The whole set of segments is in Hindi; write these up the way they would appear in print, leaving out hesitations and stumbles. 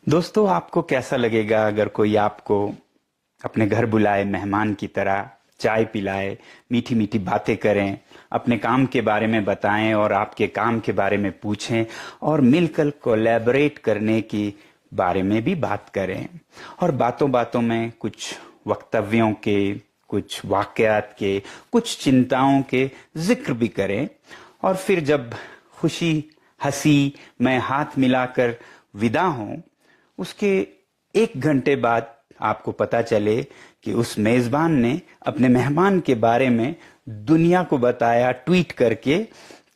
दोस्तों, आपको कैसा लगेगा अगर कोई आपको अपने घर बुलाए, मेहमान की तरह चाय पिलाए, मीठी मीठी बातें करें, अपने काम के बारे में बताएं और आपके काम के बारे में पूछें और मिलकर कोलैबोरेट करने की बारे में भी बात करें और बातों बातों में कुछ वक्तव्यों के, कुछ वाकयात के, कुछ चिंताओं के जिक्र भी करें और फिर जब खुशी हंसी में हाथ मिलाकर विदा हों, उसके 1 घंटे बाद आपको पता चले कि उस मेजबान ने अपने मेहमान के बारे में दुनिया को बताया ट्वीट करके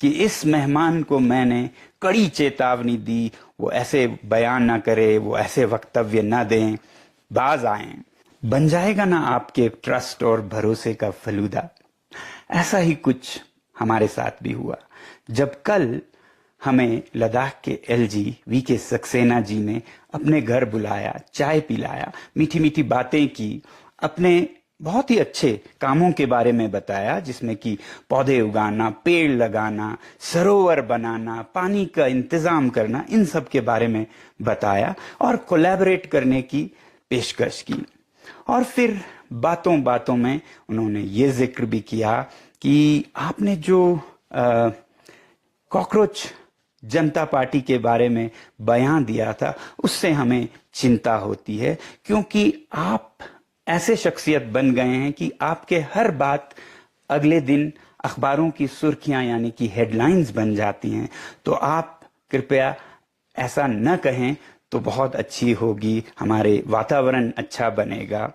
कि इस मेहमान को मैंने कड़ी चेतावनी दी, वो ऐसे बयान ना करे, वो ऐसे वक्तव्य ना दें, बाज आए। बन जाएगा ना आपके ट्रस्ट और भरोसे का फलूदा। ऐसा ही कुछ हमारे साथ भी हुआ जब कल हमें लद्दाख के एलजी वीके सक्सेना जी ने अपने घर बुलाया, चाय पिलाया, मीठी मीठी बातें की, अपने बहुत ही अच्छे कामों के बारे में बताया, जिसमें कि पौधे उगाना, पेड़ लगाना, सरोवर बनाना, पानी का इंतजाम करना, इन सब के बारे में बताया और कोलैबोरेट करने की पेशकश की। और फिर बातों बातों में उन्होंने ये जिक्र भी किया कि आपने जो कॉकरोच जनता पार्टी के बारे में बयान दिया था, उससे हमें चिंता होती है, क्योंकि आप ऐसे शख्सियत बन गए हैं कि आपके हर बात अगले दिन अखबारों की सुर्खियां यानी कि हेडलाइंस बन जाती हैं। तो आप कृपया ऐसा न कहें तो बहुत अच्छी होगी, हमारे वातावरण अच्छा बनेगा।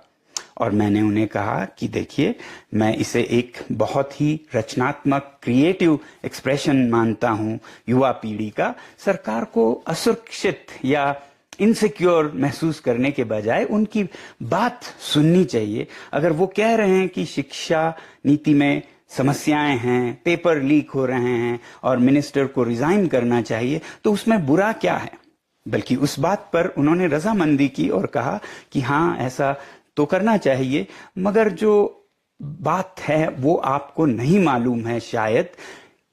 और मैंने उन्हें कहा कि देखिए, मैं इसे एक बहुत ही रचनात्मक क्रिएटिव एक्सप्रेशन मानता हूं युवा पीढ़ी का। सरकार को असुरक्षित या इनसिक्योर महसूस करने के बजाय उनकी बात सुननी चाहिए। अगर वो कह रहे हैं कि शिक्षा नीति में समस्याएं हैं, पेपर लीक हो रहे हैं और मिनिस्टर को रिजाइन करना चाहिए, तो उसमें बुरा क्या है। बल्कि उस बात पर उन्होंने रजामंदी की और कहा कि हाँ, ऐसा तो करना चाहिए, मगर जो बात है वो आपको नहीं मालूम है शायद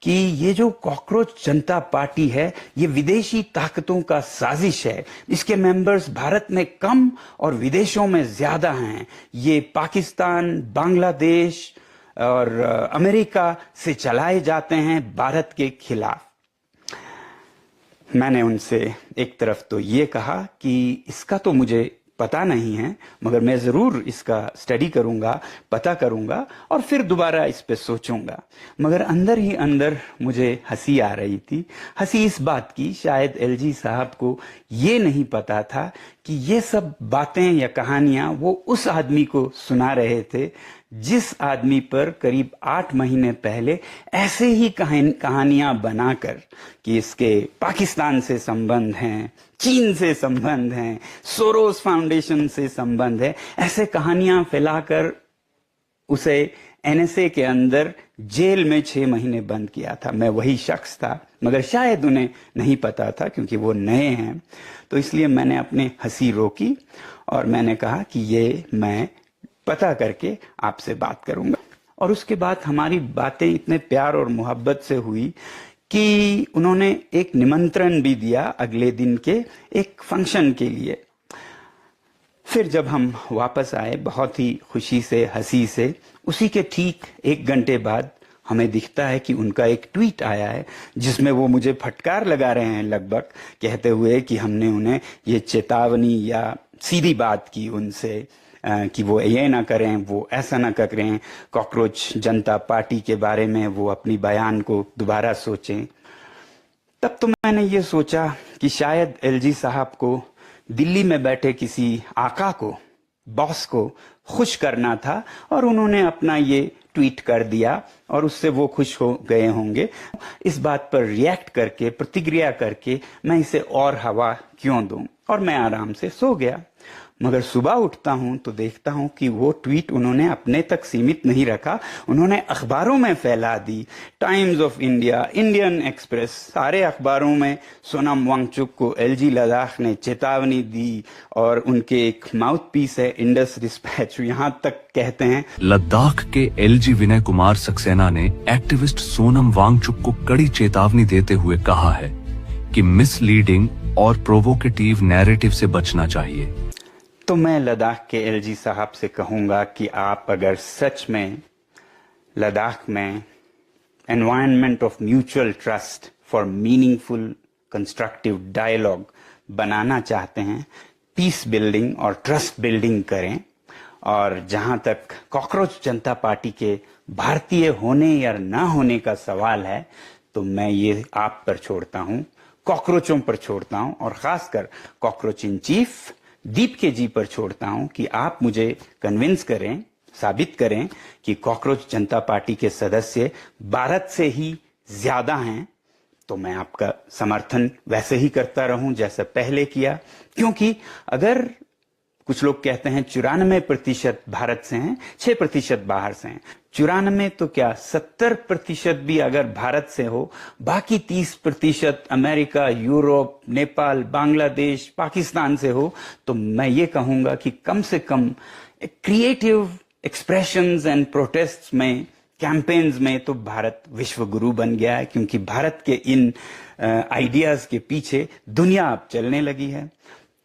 कि ये जो कॉकरोच जनता पार्टी है, ये विदेशी ताकतों का साजिश है। इसके मेंबर्स भारत में कम और विदेशों में ज्यादा हैं। ये पाकिस्तान, बांग्लादेश और अमेरिका से चलाए जाते हैं भारत के खिलाफ। मैंने उनसे एक तरफ तो ये कहा कि इसका तो मुझे पता नहीं है, मगर मैं जरूर इसका स्टडी करूंगा, पता करूंगा और फिर दोबारा इस पे सोचूंगा। मगर अंदर ही अंदर मुझे हंसी आ रही थी। हंसी इस बात की, शायद एलजी साहब को ये नहीं पता था कि ये सब बातें या कहानियां वो उस आदमी को सुना रहे थे जिस आदमी पर करीब 8 महीने पहले ऐसे ही कहानियां बनाकर कि इसके पाकिस्तान से संबंध हैं, चीन से संबंध हैं, सोरोस फाउंडेशन से संबंध है, ऐसे कहानियां फैलाकर उसे एनएसए के अंदर जेल में 6 महीने बंद किया था। मैं वही शख्स था, मगर शायद उन्हें नहीं पता था क्योंकि वो नए हैं। तो इसलिए मैंने अपनी हंसी रोकी और मैंने कहा कि ये मैं पता करके आपसे बात करूंगा। और उसके बाद हमारी बातें इतने प्यार और मोहब्बत से हुई कि उन्होंने एक निमंत्रण भी दिया अगले दिन के एक फंक्शन के लिए। फिर जब हम वापस आए बहुत ही खुशी से, हंसी से, उसी के ठीक 1 घंटे बाद हमें दिखता है कि उनका एक ट्वीट आया है जिसमें वो मुझे फटकार लगा रहे हैं, लगभग कहते हुए कि हमने उन्हें ये चेतावनी या सीधी बात की उनसे कि वो ये ना करें, वो ऐसा ना करें, कॉकरोच जनता पार्टी के बारे में वो अपनी बयान को दोबारा सोचें। तब तो मैंने ये सोचा कि शायद एलजी साहब को दिल्ली में बैठे किसी आका को, बॉस को खुश करना था और उन्होंने अपना ये ट्वीट कर दिया और उससे वो खुश हो गए होंगे। इस बात पर रिएक्ट करके, प्रतिक्रिया करके मैं इसे और हवा क्यों दूं, और मैं आराम से सो गया। मगर सुबह उठता हूं तो देखता हूं कि वो ट्वीट उन्होंने अपने तक सीमित नहीं रखा, उन्होंने अखबारों में फैला दी। Times of India, Indian Express, सारे अखबारों में सोनम वांगचुक को एलजी लद्दाख ने चेतावनी दी और उनके एक माउथ पीस है इंडस डिस्पैच, यहां तक कहते हैं लद्दाख के एलजी विनय कुमार सक्सेना ने एक्टिविस्ट सोनम वांगचुक को कड़ी चेतावनी देते हुए कहा है कि मिसलीडिंग, और प्रोवोकेटिव नैरेटिव से बचना चाहिए? तो मैं लद्दाख के एलजी साहब से कहूंगा कि आप अगर सच में लद्दाख में environment of mutual trust for meaningful constructive dialogue बनाना चाहते हैं, पीस बिल्डिंग और ट्रस्ट बिल्डिंग करें। और जहां तक कॉकरोच जनता पार्टी के भारतीय होने या ना होने का सवाल है, तो मैं ये आप पर छोड़ता हूं, कॉकरोचों पर छोड़ता हूं, और खासकर कॉकरोच इन चीफ दीप के जी पर छोड़ता हूं कि आप मुझे कन्विंस करें, साबित करें कि कॉकरोच जनता पार्टी के सदस्य भारत से ही ज्यादा हैं। तो मैं आपका समर्थन वैसे ही करता रहूं जैसे पहले किया, क्योंकि अगर कुछ लोग कहते हैं 94% भारत से हैं, 6% बाहर से हैं। 94 तो क्या 70% भी अगर भारत से हो, बाकी 30% अमेरिका, यूरोप, नेपाल, बांग्लादेश, पाकिस्तान से हो, तो मैं ये कहूंगा कि कम से कम क्रिएटिव एक्सप्रेशंस एंड प्रोटेस्ट्स में, कैंपेन्स में तो भारत विश्व गुरु बन गया है, क्योंकि भारत के इन आइडियाज के पीछे दुनिया अब चलने लगी है।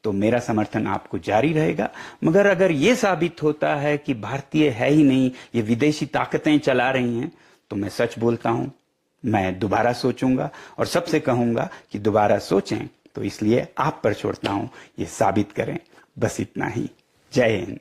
तो मेरा समर्थन आपको जारी रहेगा। मगर अगर ये साबित होता है कि भारतीय है ही नहीं, ये विदेशी ताकतें चला रही हैं, तो मैं सच बोलता हूं, मैं दोबारा सोचूंगा और सबसे कहूंगा कि दोबारा सोचें। तो इसलिए आप पर छोड़ता हूं, ये साबित करें। बस इतना ही। जय हिंद।